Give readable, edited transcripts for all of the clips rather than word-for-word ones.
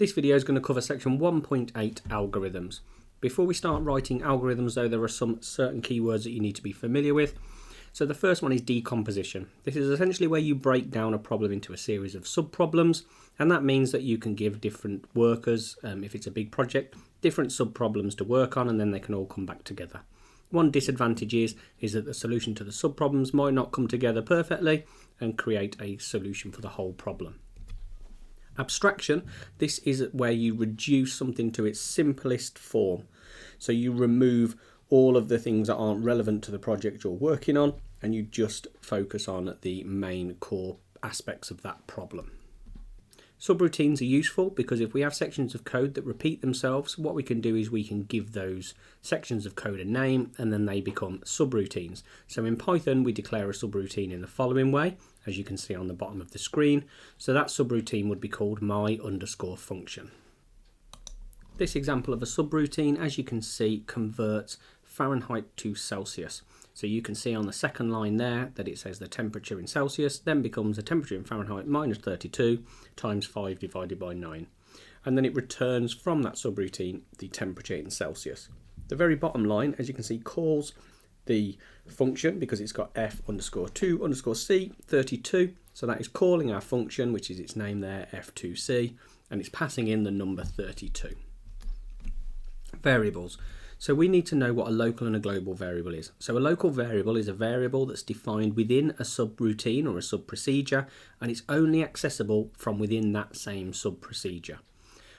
This video is going to cover section 1.8 algorithms. Before we start writing algorithms though, there are some certain keywords that you need to be familiar with. So the first one is decomposition. This is essentially where you break down a problem into a series of sub-problems, and that means that you can give different workers, if it's a big project, different sub-problems to work on, and then they can all come back together. One disadvantage is that the solution to the sub-problems might not come together perfectly and create a solution for the whole problem. Abstraction, this is where you reduce something to its simplest form. So you remove all of the things that aren't relevant to the project you're working on, and you just focus on the main core aspects of that problem. Subroutines are useful because if we have sections of code that repeat themselves, what we can do is we can give those sections of code a name and then they become subroutines. So in Python, we declare a subroutine in the following way, as you can see on the bottom of the screen. So that subroutine would be called my_function. This example of a subroutine, as you can see, converts Fahrenheit to Celsius. So you can see on the second line there that it says the temperature in Celsius then becomes the temperature in Fahrenheit minus 32 times 5 divided by 9. And then it returns from that subroutine the temperature in Celsius. The very bottom line, as you can see, calls the function because it's got f_2_c 32. So that is calling our function, which is its name there, f2c, and it's passing in the number 32. Variables. So we need to know what a local and a global variable is. So a local variable is a variable that's defined within a subroutine or a sub-procedure, and it's only accessible from within that same sub-procedure.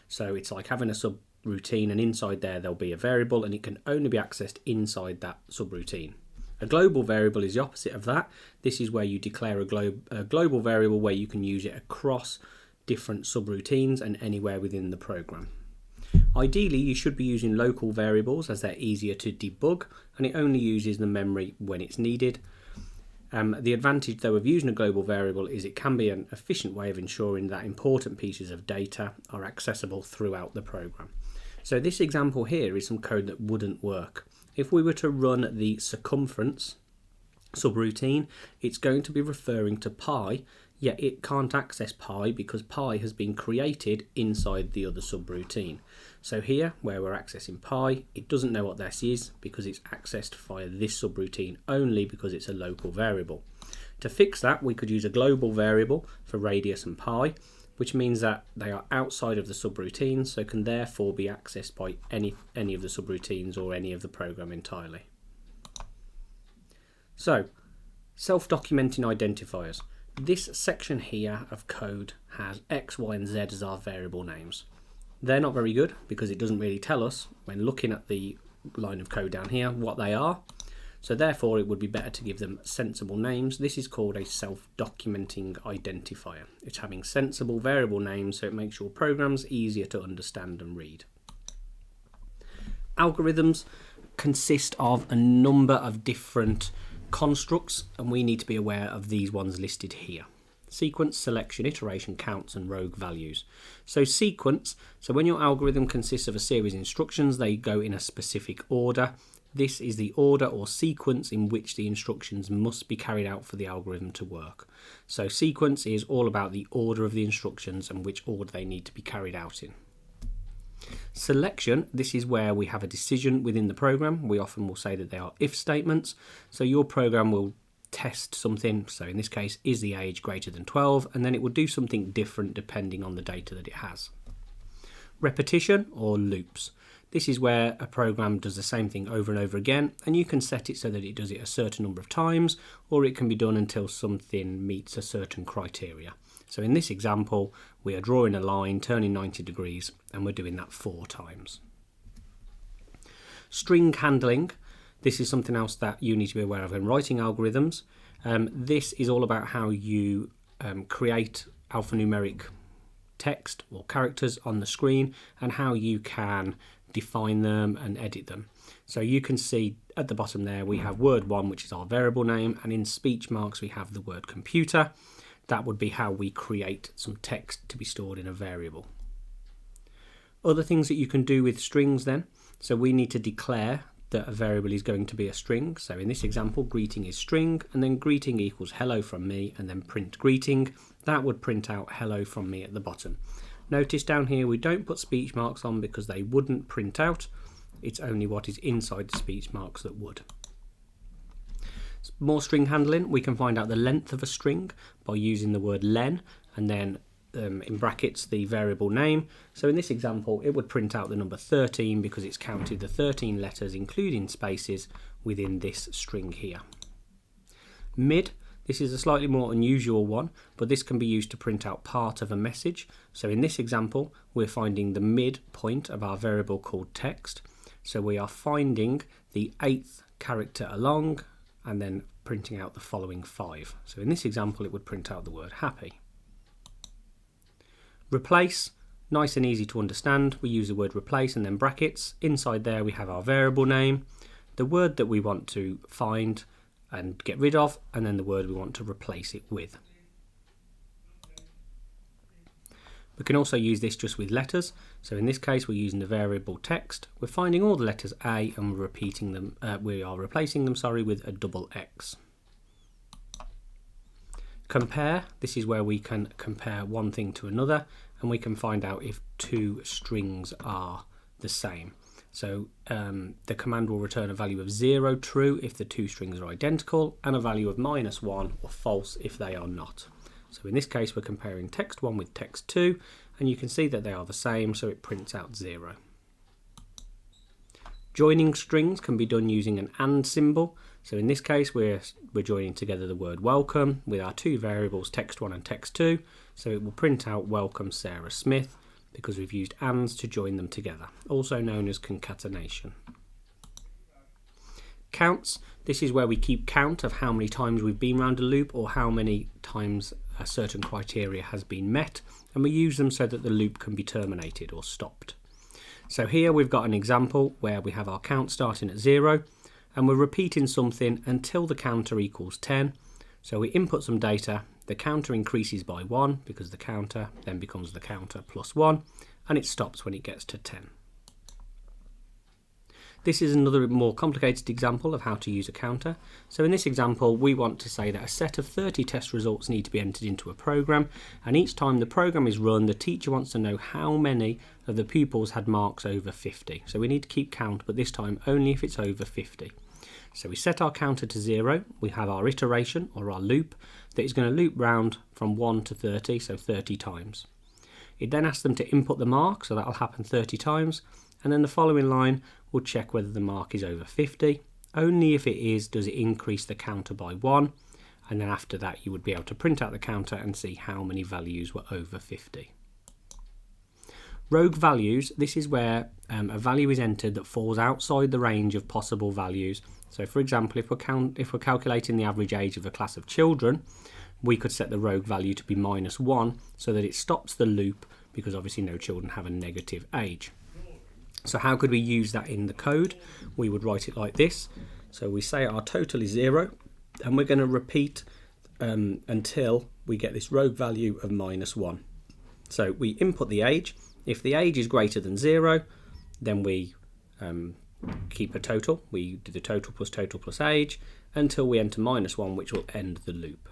So it's like having a subroutine, and inside there there'll be a variable, and it can only be accessed inside that subroutine. A global variable is the opposite of that. This is where you declare a global variable where you can use it across different subroutines and anywhere within the program. Ideally, you should be using local variables as they're easier to debug, and it only uses the memory when it's needed. The advantage though of using a global variable is it can be an efficient way of ensuring that important pieces of data are accessible throughout the program. So this example here is some code that wouldn't work. If we were to run the circumference subroutine, it's going to be referring to pi, yet it can't access pi because pi has been created inside the other subroutine. So here, where we're accessing pi, it doesn't know what this is because it's accessed via this subroutine only because it's a local variable. To fix that, we could use a global variable for radius and pi, which means that they are outside of the subroutine, so can therefore be accessed by any of the subroutines or any of the program entirely. So, self-documenting identifiers. This section here of code has X, Y and Z as our variable names. They're not very good because it doesn't really tell us when looking at the line of code down here what they are. So therefore it would be better to give them sensible names. This is called a self-documenting identifier. It's having sensible variable names so it makes your programs easier to understand and read. Algorithms consist of a number of different constructs, and we need to be aware of these ones listed here. Sequence, selection, iteration, counts and rogue values. So sequence, so when your algorithm consists of a series of instructions, they go in a specific order. This is the order or sequence in which the instructions must be carried out for the algorithm to work. So sequence is all about the order of the instructions and which order they need to be carried out in. Selection, this is where we have a decision within the program. We often will say that they are if statements. So your program will test something. So in this case, is the age greater than 12? And then it will do something different depending on the data that it has. Repetition or loops. This is where a program does the same thing over and over again, and you can set it so that it does it a certain number of times, or it can be done until something meets a certain criteria. So in this example, we are drawing a line, turning 90 degrees, and we're doing that 4 times. String handling. This is something else that you need to be aware of when writing algorithms. This is all about how you create alphanumeric text or characters on the screen and how you can define them and edit them. So you can see at the bottom there we have word 1, which is our variable name, and in speech marks we have the word computer. That would be how we create some text to be stored in a variable. Other things that you can do with strings then, so we need to declare that a variable is going to be a string. So in this example, greeting is string, and then greeting equals hello from me, and then print greeting. That would print out hello from me at the bottom. Notice down here we don't put speech marks on because they wouldn't print out. It's only what is inside the speech marks that would. More string handling, we can find out the length of a string by using the word len and then in brackets the variable name. So in this example it would print out the number 13 because it's counted the 13 letters including spaces within this string here. Mid, this is a slightly more unusual one, but this can be used to print out part of a message. So in this example we're finding the mid point of our variable called text. So we are finding the 8th character along and then printing out the following 5. So in this example it would print out the word happy. Replace, nice and easy to understand. We use the word replace and then brackets. Inside there we have our variable name, the word that we want to find and get rid of, and then the word we want to replace it with. We can also use this just with letters. So in this case we're using the variable text. We're finding all the letters A and we're repeating them. We are replacing them, with a double X. Compare, this is where we can compare one thing to another and we can find out if two strings are the same. So the command will return a value of 0 true if the two strings are identical and a value of -1 or false if they are not. So in this case we're comparing text 1 with text 2 and you can see that they are the same, so it prints out 0. Joining strings can be done using an AND symbol. So in this case we're joining together the word welcome with our two variables text 1 and text 2, so it will print out welcome Sarah Smith because we've used ANDs to join them together, also known as concatenation. Counts, this is where we keep count of how many times we've been round a loop or how many times a certain criteria has been met, and we use them so that the loop can be terminated or stopped. So here we've got an example where we have our count starting at 0 and we're repeating something until the counter equals 10. So we input some data, the counter increases by 1 because the counter then becomes the counter plus 1 and it stops when it gets to 10. This is another more complicated example of how to use a counter. So in this example we want to say that a set of 30 test results need to be entered into a program, and each time the program is run the teacher wants to know how many of the pupils had marks over 50. So we need to keep count, but this time only if it's over 50. So we set our counter to 0, we have our iteration or our loop that is going to loop round from 1 to 30, so 30 times. It then asks them to input the mark, so that will happen 30 times, and then the following line will check whether the mark is over 50. Only if it is does it increase the counter by 1, and then after that you would be able to print out the counter and see how many values were over 50. Rogue values, this is where a value is entered that falls outside the range of possible values. So for example, if we're calculating the average age of a class of children, we could set the rogue value to be -1 so that it stops the loop, because obviously no children have a negative age. So how could we use that in the code? We would write it like this. So we say our total is 0 and we're going to repeat until we get this rogue value of -1. So we input the age. If the age is greater than 0, then we keep a total. We do the total plus age until we enter -1, which will end the loop.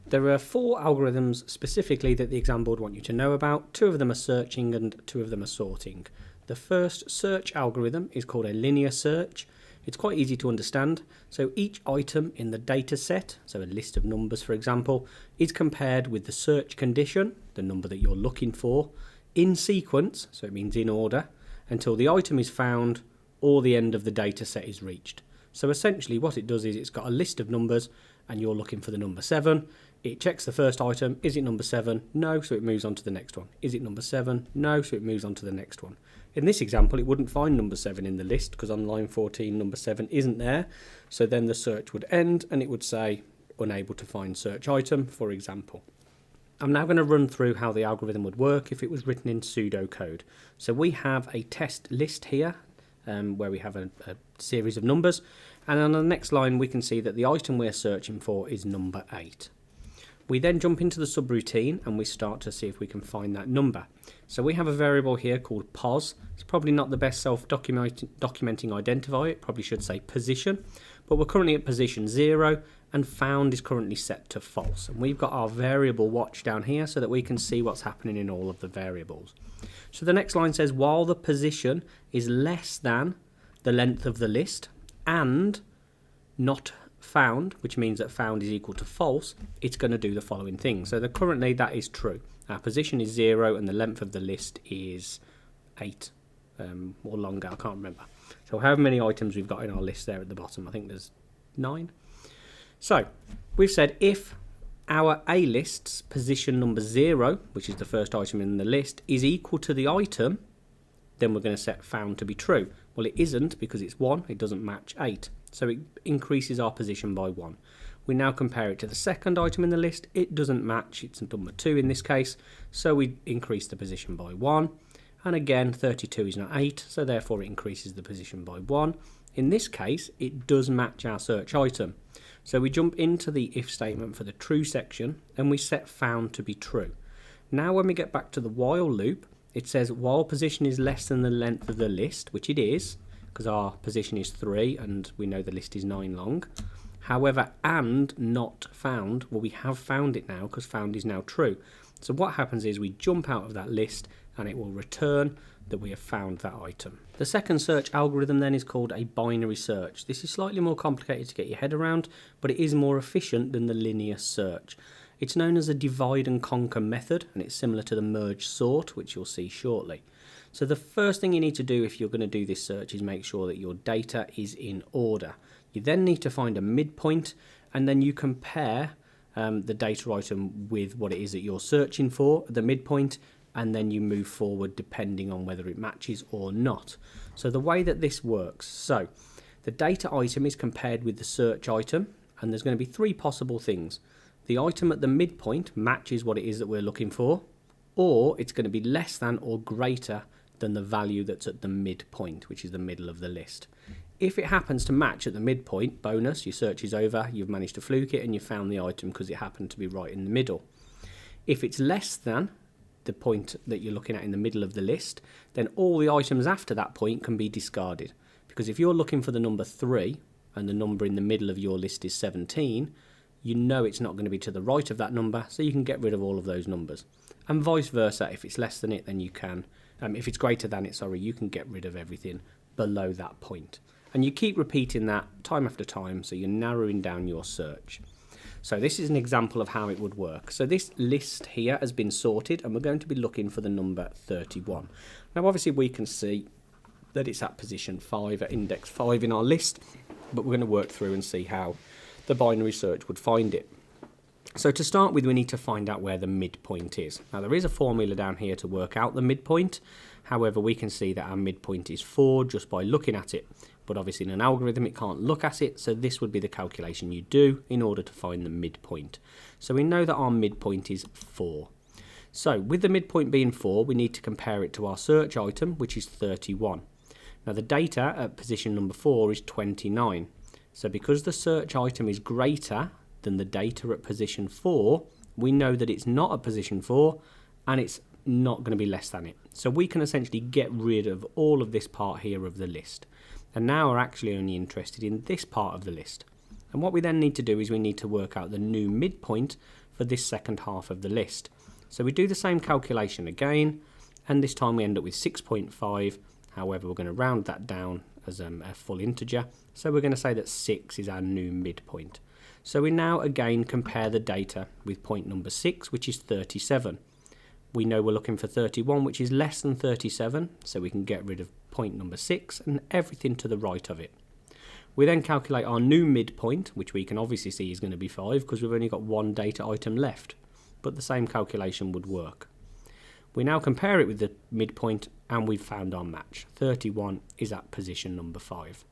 There are 4 algorithms specifically that the exam board want you to know about. 2 of them are searching and 2 of them are sorting. The first search algorithm is called a linear search. It's quite easy to understand. So each item in the data set, so a list of numbers for example, is compared with the search condition, the number that you're looking for, in sequence, so it means in order, until the item is found or the end of the data set is reached. So essentially what it does is it's got a list of numbers and you're looking for the number 7. It checks the first item. Is it number 7? No, so it moves on to the next one. Is it number 7? No, so it moves on to the next one. In this example, it wouldn't find number 7 in the list because on line 14, number 7 isn't there. So then the search would end and it would say unable to find search item, for example. I'm now going to run through how the algorithm would work if it was written in pseudocode. So we have a test list here where we have a series of numbers. And on the next line, we can see that the item we're searching for is number 8. We then jump into the subroutine and we start to see if we can find that number. So we have a variable here called pos. It's probably not the best self-documenting identifier. It probably should say position, but we're currently at position 0 and found is currently set to false. And we've got our variable watch down here so that we can see what's happening in all of the variables. So the next line says, while the position is less than the length of the list and not found, which means that found is equal to false, it's going to do the following thing. So currently that is true. Our position is 0 and the length of the list is 8 or longer, I can't remember. So however many items we've got in our list there at the bottom, I think there's 9. So we've said if our A list's position number 0, which is the first item in the list, is equal to the item, then we're going to set found to be true. Well, it isn't because it's 1, it doesn't match 8. So it increases our position by 1. We now compare it to the second item in the list. It doesn't match, it's number 2 in this case, so we increase the position by 1. And again, 32 is not 8, so therefore it increases the position by 1. In this case, it does match our search item. So we jump into the if statement for the true section and we set found to be true. Now when we get back to the while loop, it says while position is less than the length of the list, which it is, because our position is 3 and we know the list is 9 long. However, and not found, well, we have found it now because found is now true. So what happens is we jump out of that list and it will return that we have found that item. The second search algorithm then is called a binary search. This is slightly more complicated to get your head around, but it is more efficient than the linear search. It's known as a divide and conquer method, and it's similar to the merge sort, which you'll see shortly. So the first thing you need to do if you're going to do this search is make sure that your data is in order. You then need to find a midpoint, and then you compare the data item with what it is that you're searching for at the midpoint, and then you move forward depending on whether it matches or not. So the way that this works, so the data item is compared with the search item, and there's going to be 3 possible things. The item at the midpoint matches what it is that we're looking for, or it's going to be less than or greater than the value that's at the midpoint, which is the middle of the list. If it happens to match at the midpoint, bonus, your search is over, you've managed to fluke it and you found the item because it happened to be right in the middle. If it's less than the point that you're looking at in the middle of the list, then all the items after that point can be discarded. Because if you're looking for the number 3 and the number in the middle of your list is 17, you know it's not going to be to the right of that number, so you can get rid of all of those numbers. And vice versa, if it's less than it, then you can, if it's greater than it, you can get rid of everything below that point. And you keep repeating that time after time, so you're narrowing down your search. So this is an example of how it would work. So this list here has been sorted and we're going to be looking for the number 31. Now obviously we can see that it's at position 5, at index 5 in our list, but we're going to work through and see how the binary search would find it. So to start with, we need to find out where the midpoint is. Now there is a formula down here to work out the midpoint. However, we can see that our midpoint is 4 just by looking at it. But obviously in an algorithm it can't look at it, so this would be the calculation you do in order to find the midpoint. So we know that our midpoint is 4. So with the midpoint being 4, we need to compare it to our search item, which is 31. Now the data at position number 4 is 29. So because the search item is greater than the data at position 4, we know that it's not at position 4 and it's not going to be less than it. So we can essentially get rid of all of this part here of the list. And now we're actually only interested in this part of the list. And what we then need to do is we need to work out the new midpoint for this second half of the list. So we do the same calculation again, and this time we end up with 6.5. However, we're going to round that down as a full integer. So we're going to say that 6 is our new midpoint. So we now again compare the data with point number 6, which is 37. We know we're looking for 31, which is less than 37, so we can get rid of point number 6 and everything to the right of it. We then calculate our new midpoint, which we can obviously see is going to be 5 because we've only got one data item left, but the same calculation would work. We now compare it with the midpoint and we've found our match. 31 is at position number 5.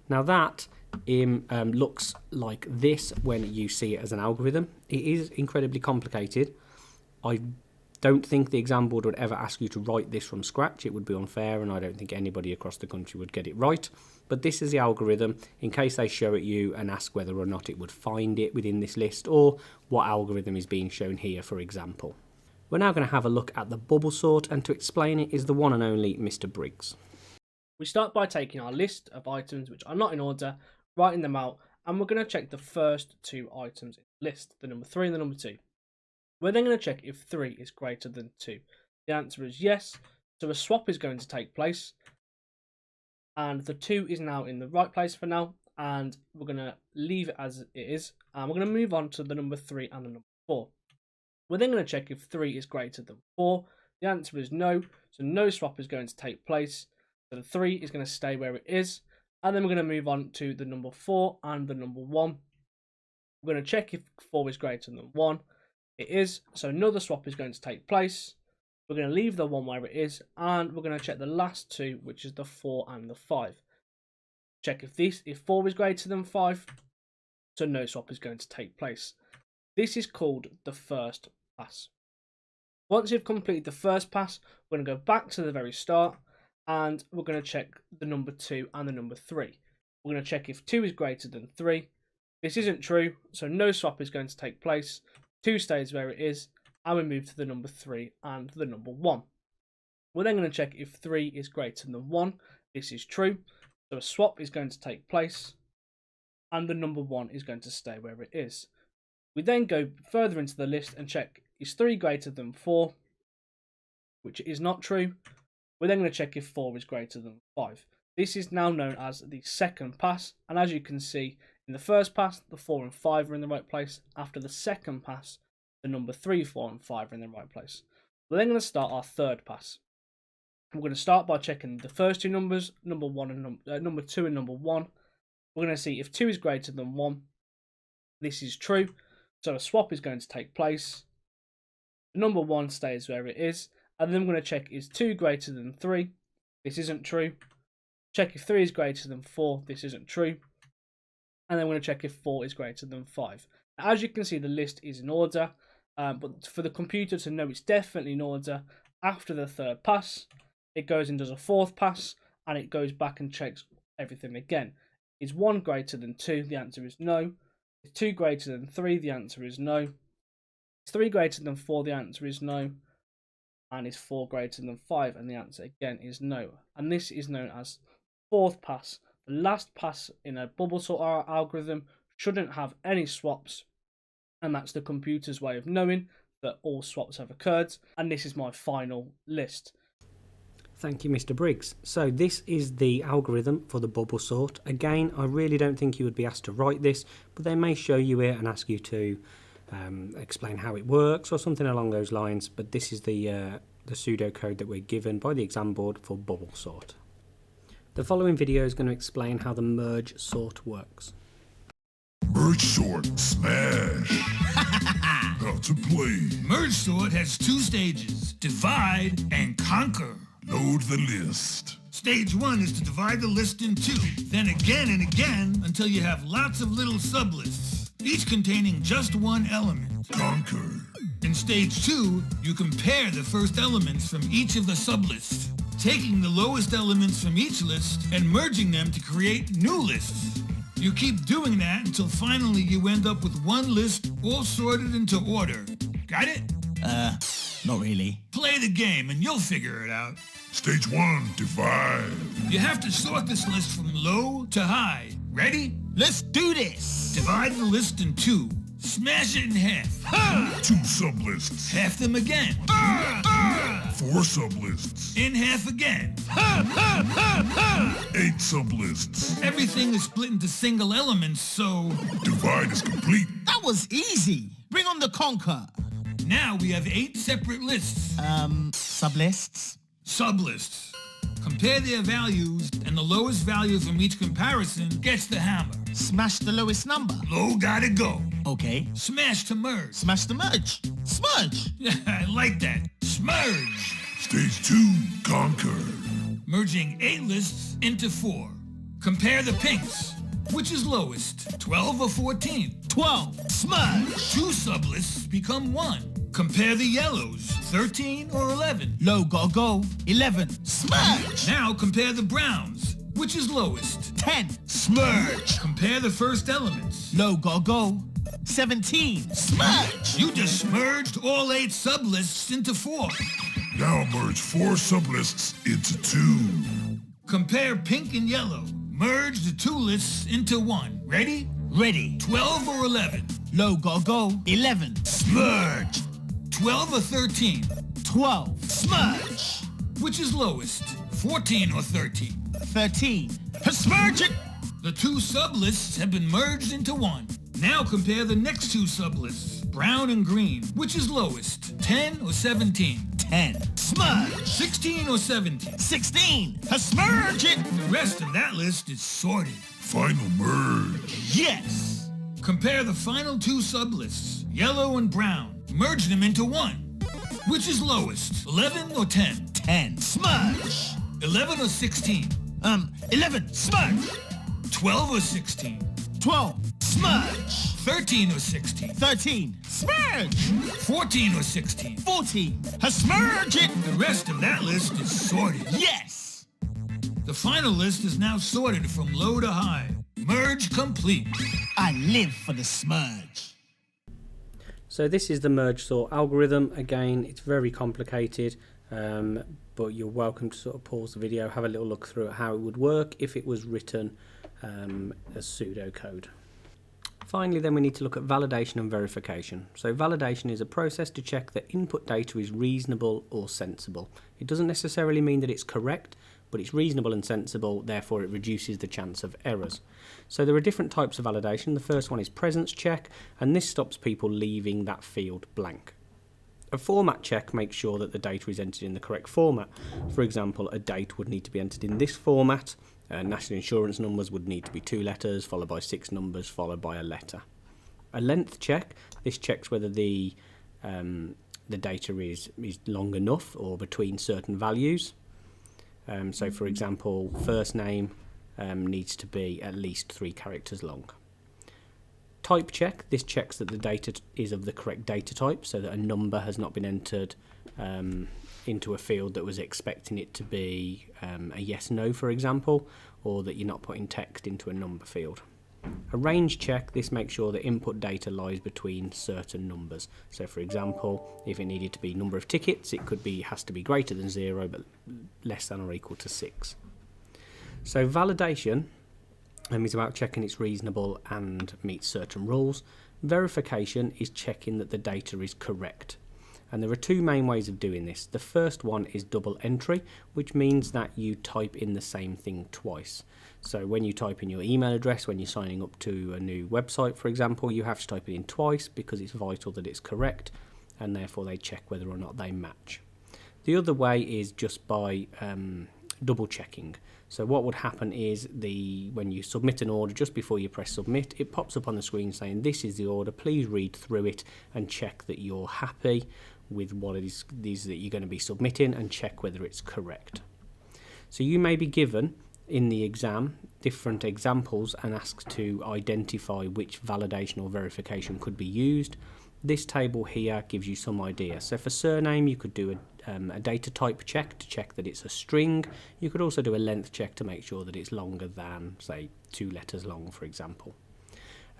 Now that looks like this when you see it as an algorithm. It is incredibly complicated. I don't think the exam board would ever ask you to write this from scratch. It would be unfair, and I don't think anybody across the country would get it right. But this is the algorithm in case they show it you and ask whether or not it would find it within this list, or what algorithm is being shown here, for example. We're now going to have a look at the bubble sort, and to explain it is the one and only Mr. Briggs. We start by taking our list of items which are not in order, writing them out, and we're going to check the first two items in the list, the number 3 and the number 2. We're then going to check if 3 is greater than 2. The answer is yes, so a swap is going to take place, and the 2 is now in the right place for now, and we're going to leave it as it is, and we're going to move on to the number 3 and the number 4. We're then going to check if 3 is greater than 4. The answer is no, so no swap is going to take place, so the 3 is going to stay where it is, and then we're going to move on to the number 4 and the number 1. We're going to check if 4 is greater than 1. It is, so another swap is going to take place. We're going to leave the 1 where it is, and we're going to check the last 2, which is the 4 and the 5. Check if 4 is greater than 5, so no swap is going to take place. This is called the first pass. Once you've completed the first pass, we're going to go back to the very start, and we're going to check the number 2 and the number 3. We're going to check if 2 is greater than 3. This isn't true, so no swap is going to take place. 2 stays where it is, and we move to the number 3 and the number 1. We're then going to check if 3 is greater than 1. This is true, so a swap is going to take place, and the number 1 is going to stay where it is. We then go further into the list and check, is 3 greater than 4, which is not true. We're then going to check if 4 is greater than 5. This is now known as the second pass, and as you can see, in the first pass, the 4 and 5 are in the right place. After the second pass, the number 3, 4 and 5 are in the right place. We're then going to start our third pass. We're going to start by checking the first two numbers, number 2 and number 1. We're going to see if 2 is greater than 1. This is true, so a swap is going to take place. The number 1 stays where it is, and then we're going to check is 2 greater than 3. This isn't true. Check if 3 is greater than 4. This isn't true. And then we're going to check if 4 is greater than 5. Now, as you can see, the list is in order, but for the computer to know it's definitely in order, after the third pass, it goes and does a fourth pass, and it goes back and checks everything again. Is 1 greater than 2? The answer is no. Is 2 greater than 3? The answer is no. Is 3 greater than 4? The answer is no. And is 4 greater than 5? And the answer again is no. And this is known as fourth pass. The last pass in a bubble sort algorithm shouldn't have any swaps, and that's the computer's way of knowing that all swaps have occurred. And this is my final list. Thank you, Mr. Briggs. So this is the algorithm for the bubble sort. Again, I really don't think you would be asked to write this, but they may show you it and ask you to explain how it works or something along those lines. But this is the pseudocode that we're given by the exam board for bubble sort. The following video is going to explain how the merge sort works. Merge sort, smash! How to play. Merge sort has 2 stages, divide and conquer. Load the list. Stage 1 is to divide the list in 2, then again and again until you have lots of little sublists, each containing just 1 element. Conquer. In stage 2, you compare the first elements from each of the sublists, taking the lowest elements from each list and merging them to create new lists. You keep doing that until finally you end up with 1 list all sorted into order. Got it? Not really. Play the game and you'll figure it out. Stage 1, divide. You have to sort this list from low to high. Ready? Let's do this! Divide the list in 2. Smash it in half. Ha! 2 sublists. Half them again. 4 sublists. In half again. Ha! Ha! Ha! Ha! 8 sublists. Everything is split into single elements, so... Divide is complete. That was easy. Bring on the conquer. Now we have 8 separate lists. Sublists? Sublists. Compare their values, and the lowest value from each comparison gets the hammer. Smash the lowest number. Low gotta go. Okay. Smash to merge. Smash the merge. Smudge. I like that. Smurge. Stage 2, conquer. Merging 8 lists into 4. Compare the pinks. Which is lowest, 12 or 14? 12. Smudge. 2 sublists become 1. Compare the yellows, 13 or 11? Low gotta go. 11. Smudge. Now compare the browns. Which is lowest? 10. Smudge. Compare the first elements. Low gotta go. 17. Smudge. You just smurged all 8 sublists into 4. Now merge 4 sublists into 2. Compare pink and yellow. Merge the 2 lists into 1. Ready? Ready. 12 or 11? Low, go. 11. Smudge. 12 or 13? 12. Smudge. Which is lowest? 14 or 13? 13. Smudge it. The two sublists have been merged into one. Now compare the next two sublists, brown and green. Which is lowest? 10 or 17? 10. Smudge. 16 or 17? 16. Smudge it. The rest of that list is sorted. Final merge. Yes. Compare the final two sublists, yellow and brown. Merge them into one. Which is lowest, 11 or 10? 10. Smudge. 11 or 16? 11. Smudge. 12 or 16? 12. Smudge. 13 or 16? 13. Smudge. 14 or 16? 14. Smudge it. The rest of that list is sorted. Yes. The final list is now sorted from low to high. Merge complete. I live for the smudge. So this is the merge sort algorithm. Again, it's very complicated, but you're welcome to sort of pause the video, have a little look through at how it would work if it was written as pseudocode. Finally, then we need to look at validation and verification. So validation is a process to check that input data is reasonable or sensible. It doesn't necessarily mean that it's correct, but it's reasonable and sensible, therefore it reduces the chance of errors. So there are different types of validation. The first one is presence check, and this stops people leaving that field blank. A format check makes sure that the data is entered in the correct format. For example, a date would need to be entered in this format. National insurance numbers would need to be 2 letters, followed by 6 numbers, followed by a letter. A length check, this checks whether the data is long enough or between certain values. So for example, first name needs to be at least 3 characters long. Type check, this checks that the data is of the correct data type, so that a number has not been entered into a field that was expecting it to be a yes no, for example, or that you're not putting text into a number field. A range check, this makes sure that input data lies between certain numbers. So for example, if it needed to be number of tickets, it has to be greater than 0 but less than or equal to 6. So validation is about checking it's reasonable and meets certain rules. Verification is checking that the data is correct. And there are 2 main ways of doing this. The first one is double entry, which means that you type in the same thing twice. So when you type in your email address, when you're signing up to a new website, for example, you have to type it in twice because it's vital that it's correct, and therefore they check whether or not they match. The other way is just by double checking. So what would happen is when you submit an order, just before you press submit, it pops up on the screen saying this is the order, please read through it and check that you're happy with what it is that you're going to be submitting and check whether it's correct. So you may be given in the exam different examples and asked to identify which validation or verification could be used. This table here gives you some idea. So for surname, you could do a data type check to check that it's a string. You could also do a length check to make sure that it's longer than, say, 2 letters long, for example.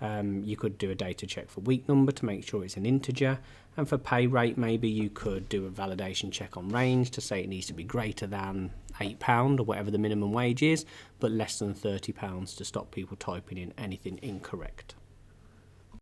You could do a data check for week number to make sure it's an integer, and for pay rate maybe you could do a validation check on range to say it needs to be greater than £8 or whatever the minimum wage is, but less than £30 to stop people typing in anything incorrect.